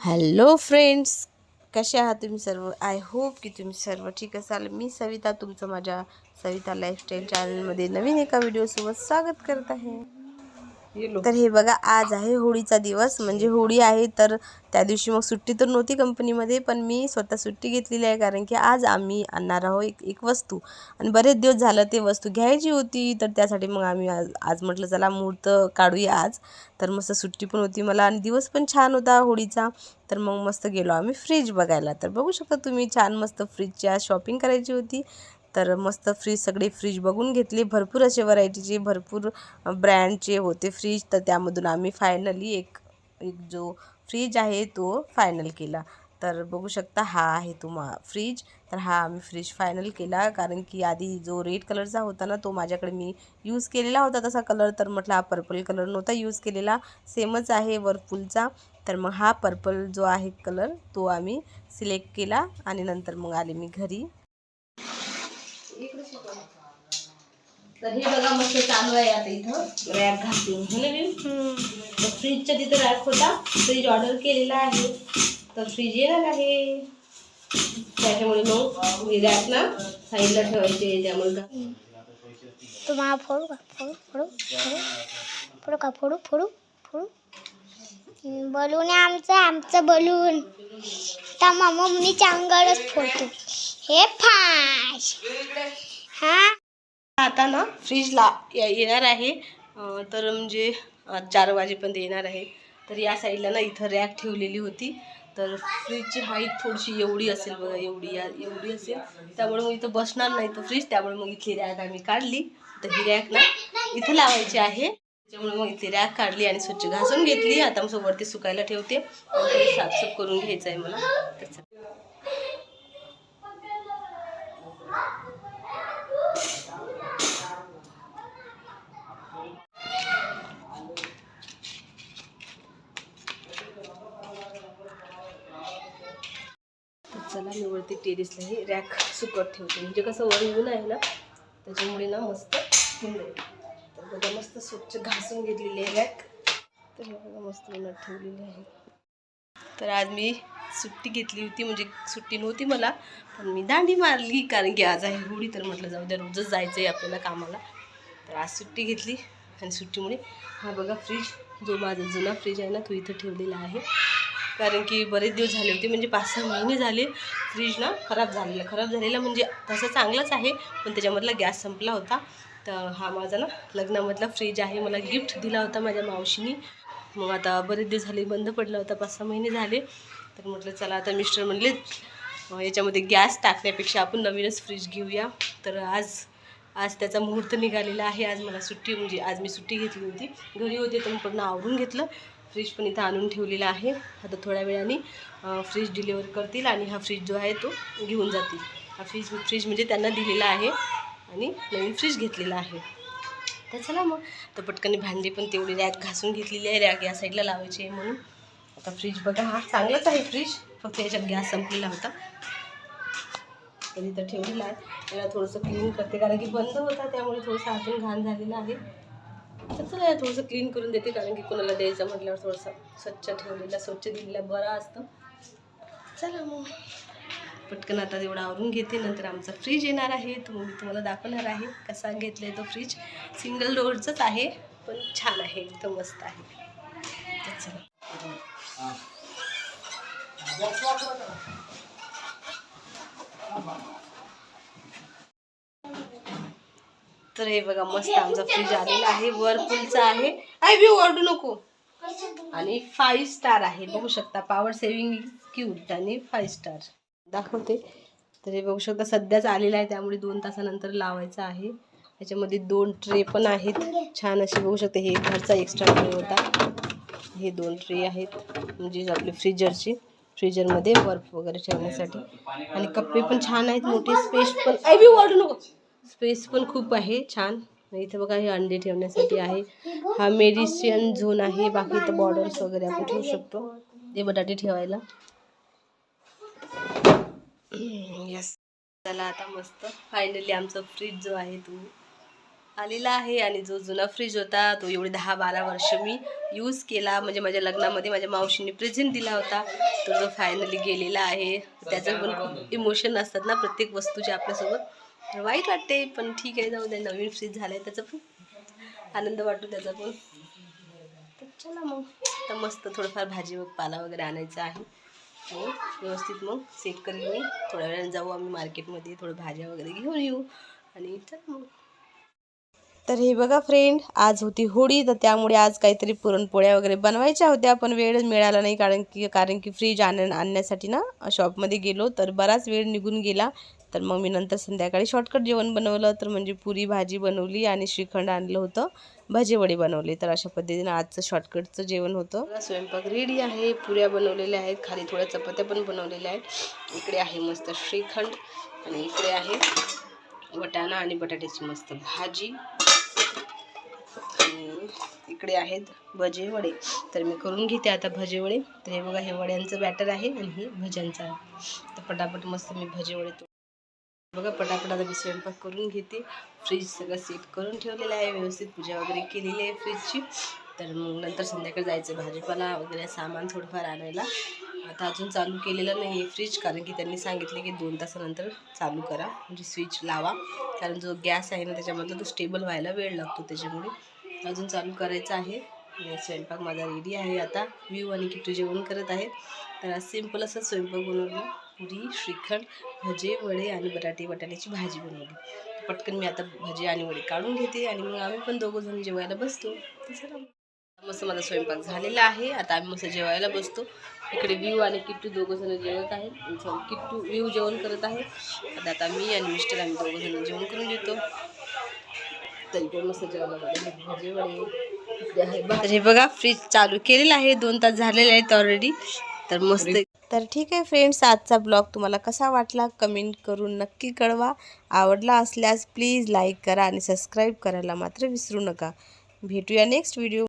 Hello friends, कसे आहात तुम्ही सर्व? आय होप की तुम्ही सर्व ठीक असाल. मी सविता तुमचं माझ्या सविता लाईफस्टाईल चॅनलमध्ये नवीन एका व्हिडिओसोबत स्वागत करत आहे. तर हे बघा, आज आहे होळीचा दिवस. म्हणजे होळी आहे तर त्या दिवशी मग सुट्टी तर नव्हती कंपनीमध्ये, पण मी स्वतः सुट्टी घेतलेली आहे कारण की आज आम्ही आणणार आहोत एक वस्तू. आणि बरेच दिवस झालं ते वस्तू घ्यायची होती, तर त्यासाठी मग आम्ही आज म्हटलं चला मुहूर्त काढूया आज. तर मस्त सुट्टी पण होती मला आणि दिवस पण छान होता होळीचा. तर मग मस्त गेलो आम्ही फ्रीज बघायला. तर बघू शकता तुम्ही, छान मस्त फ्रीजची आज शॉपिंग करायची होती. तर मस्त फ्रीज, सगळे फ्रीज बघून घेतले. भरपूर असे व्हरायटीचे, भरपूर ब्रँडचे होते फ्रीज. तर त्यामधून आम्ही फायनली एक एक जो फ्रीज आहे तो फायनल केला. तर बघू शकता, हा आहे तो फ्रीज. तर हा आम्ही फ्रीज फायनल केला कारण की आधी जो रेड कलरचा होता ना, तो माझ्याकडे मी यूज केलेला होता तसा कलर. तर म्हटलं हा पर्पल कलर नव्हता यूज केलेला, सेमच आहे वर्लपूलचा. तर मग हा पर्पल जो आहे कलर तो आम्ही सिलेक्ट केला आणि नंतर मग आले मी घरी. तर हे बघा मस्त चालू आहे आता इथं रॅक घासून. फ्रीजच्या तिथं रॅक होता, फ्रीज ऑर्डर केलेला आहे. तर फ्रीज येणार आहे, त्याच्यामुळे मग रॅक ना साईडला ठेवायचे. त्यामुळे तुम्हाला फोडू का फोडू फोडू फोडू का फोडू फोडू फोडू बलून आहे आमचं बलून. तर मम्मीच्या अंगावरच फोडतो हे फाश. हा आता ना फ्रीजला येणार आहे. तर म्हणजे 4 वाजेपर्यंत येणार आहे. तर या साईडला ना इथं रॅक ठेवलेली होती. तर फ्रीजची हाईट थोडीशी एवढी असेल बघा, एवढी असेल. त्यामुळे मग इथं बसणार नाही तो फ्रीज. त्यामुळे मग इथली रॅक आम्ही काढली. तर ही रॅक ना इथं लावायची आहे. त्याच्यामुळे मग इथली रॅक काढली आणि स्वच्छ घासून घेतली. आता मग वरती सुकायला ठेवते. नंतर साफसूफ करून घ्यायचं आहे मला. चला मी वरती टेरेसला हे रॅक सुकत ठेवते. म्हणजे कसं वर ऊन आहे ना, त्याच्यामुळे ना मस्त होऊन जाईल. तर बघा मस्त स्वच्छ घासून घेतलेली आहे रॅक. तर हे बघा मस्त उन्हात ठेवलेली आहे. तर आज मी सुट्टी घेतली होती, म्हणजे सुट्टी नव्हती मला, पण मी दांडी मारली कारण की आज आहे होळी. तर म्हटलं जाऊ द्या, रोजच जायचं आहे आपल्याला कामाला. तर आज सुट्टी घेतली आणि सुट्टीमुळे हा बघा फ्रीज, जो माझा जुना फ्रीज आहे ना, तो इथं ठेवलेला आहे. कारण की बरेच दिवस झाले होते, म्हणजे 5-6 महिने झाले फ्रीज ना खराब झालेला. म्हणजे तसं चांगलंच आहे, पण त्याच्यामधला गॅस संपला होता. तर हा माझा ना लग्नामधला फ्रीज आहे, मला गिफ्ट दिला होता माझ्या मावशीनी. मग आता बरेच दिवस झाले बंद पडला होता, 5-6 महिने झाले. तर म्हटलं चला, आता मिस्टर म्हणले याच्यामध्ये गॅस टाकण्यापेक्षा आपण नवीनच फ्रीज घेऊया. तर आज त्याचा मुहूर्त निघालेला आहे. आज मला सुट्टी, म्हणजे आज मी सुट्टी घेतली होती, घरी होते तर पूर्ण आवरून घेतलं. फ्रीज पण इथं आणून ठेवलेला आहे. आता थोड्या वेळाने फ्रीज डिलिव्हर करतील आणि हा फ्रीज जो आहे तो घेऊन जातील. हा फ्रीज म्हणजे त्यांना दिलेला आहे आणि नवीन फ्रीज घेतलेला आहे. तर चला मग, तर पटकन भांडी पण तेवढी रॅक घासून घेतलेली आहे. रॅक या साईडला लावायची आहे म्हणून. आता फ्रीज बघा, हा चांगलाच आहे फ्रीज, फक्त याच्यात गॅस संपलेला होता. तर इथं ठेवलेला आहे. त्याला थोडंसं क्लीन करते कारण की बंद होता, त्यामुळे थोडंसं आतून घाण झालेलं आहे. तर चला थोडंसं क्लीन करून देते, कारण की कोणाला द्यायचं म्हटल्यावर थोडंसं स्वच्छ दिलेलं बरं असतं. चला मग पटकन आता एवढं आवरून घेते, नंतर आमचा फ्रीज येणार आहे. तर मी तुम्हाला दाखवणार आहे कसा घेतला आहे तो फ्रीज. सिंगल डोअरचंच आहे, पण छान आहे, एकदम मस्त आहे. तर चला. तर हे बघा मस्त आमचा फ्रीज आलेला आहे, वर्लपूलचा आहे. बी ओरडू नको. आणि 5 स्टार आहे, बघू शकता. पॉवर सेव्हिंग क्यूट आणि 5 स्टार दाखवते. तर हे बघू शकता, सध्याच आलेला आहे, त्यामुळे 2 तासानंतर लावायचं आहे. त्याच्यामध्ये 2 ट्रे पण आहेत छान असे, बघू शकते. हे घरचा एक्स्ट्रा ट्रे होता, हे 2 ट्रे आहेत, म्हणजे आपले फ्रीजरमध्ये बर्फ वगैरे ठेवण्यासाठी. आणि कप्पे पण छान आहेत, मोठे. स्पेस पण खूप आहे छान. इथं बघा, हे अंडे ठेवण्यासाठी आहे. हा मेडिसिन झोन आहे. बाकी इथं बॉर्डर्स वगैरे आपण ठेवू शकतो, हे बटाटे ठेवायला. यस. चला आता मस्त फायनली आमचा फ्रीज जो आहे तो आलेला आहे आणि जो जुना फ्रीज होता तो एवढे 10-12 वर्ष मी यूज केला. म्हणजे माझ्या लग्नामध्ये माझ्या मावशीने प्रेझेंट दिला होता, तो जो फायनली गेलेला आहे. त्याचं पण खूप इमोशन असतात ना प्रत्येक वस्तूचे आपल्यासोबत. वाईट वाटते पण ठीक आहे, जाऊ दे. नवीन फ्रीज झाला आहे त्याचा पण आनंद वाटतो त्याचा पण. तर चला मग तर मस्त थोडंफार भाजी पाला वगैरे आणायचं आहे. व्यवस्थित मग सेट करेल मी. थोड्या वेळाने जाऊ आम्ही मार्केटमध्ये, थोडं भाज्या वगैरे घेऊन येऊ आणि चला मग. तर हे बघा फ्रेंड, आज होती होळी, तर त्यामुळे आज काहीतरी पुरणपोळ्या वगैरे बनवायच्या होत्या पण वेळच मिळाला नाही. कारण की फ्रीज आणण्यासाठी ना शॉपमध्ये गेलो तर बराच वेळ निघून गेला. तर मग मी नंतर संध्याकाळी शॉर्टकट जेवण बनवलं. तर म्हणजे पुरी भाजी बनवली आणि श्रीखंड आणलं होतं, भजेवडे बनवले. तर अशा पद्धतीनं आजचं शॉर्टकटचं जेवण होतं. स्वयंपाक रेडी आहे, पुऱ्या बनवलेल्या आहेत, खाली थोड्या चपात्या पण बनवलेल्या आहेत. इकडे आहे मस्त श्रीखंड आणि इकडे आहे वटाणा आणि बटाट्याची मस्त भाजी. इकडे आहेत भजे वडे. तर मी करून घेते आता भजे वडे. तर हे बघा, हे वड्यांचं बॅटर आहे आणि हे भज्यांचं आहे. तर पटापट मस्त मी भजे वडे बघा पटापट आता मी स्वयंपाक करून घेते. फ्रीज सगळं सेट करून ठेवलेलं आहे, व्यवस्थित पूजा वगैरे केलेली आहे फ्रीजची. तर मग नंतर संध्याकाळी जायचं भाजीपाला वगैरे सामान थोडंफार आणायला. आता अजून चालू केलेलं नाही आहे फ्रीज, कारण की त्यांनी सांगितले की 2 तासानंतर चालू करा, म्हणजे स्विच लावा. कारण जो गॅस आहे ना त्याच्यामधला तो स्टेबल व्हायला वेळ लागतो, त्याच्यामुळे अजून चालू करायचं आहे. स्वयंपाक माझा रेडी आहे. आता व्यू आणि किट्टू जेवण करत आहेत. तर आज सिम्पल असं स्वयंपाक बनवलं. पुरी, श्रीखंड, भजे वडे आणि बटाट्याची भाजी बनवली. पटकन मी आता भजे आणि वडे काढून घेते आणि मग आम्ही पण दोघं जण जेवायला बसतो. चला मस्त माझा स्वयंपाक झालेला आहे. आता आम्ही मस्त जेवायला बसतो. इकडे व्यू आणि किट्टू दोघं जण जेवत आहेत. किट्टू व्यू जेवण करत आहे. आता मी आणि मिस्टर आम्ही दोघं जण जेवण करून घेतो. तर इकडे मस्त जेवायला भजे वडे. तर हे बघा फ्रीज चालू केलेलं आहे, 2 तास झालेले आहेत ऑलरेडी. तर मस्त. तर ठीक आहे फ्रेंड्स, आजचा ब्लॉग तुम्हाला कसा वाटला कमेंट करून नक्की कळवा. आवडला असल्यास प्लीज लाईक करा आणि सबस्क्राईब करायला मात्र विसरू नका. भेटूया नेक्स्ट व्हिडिओ.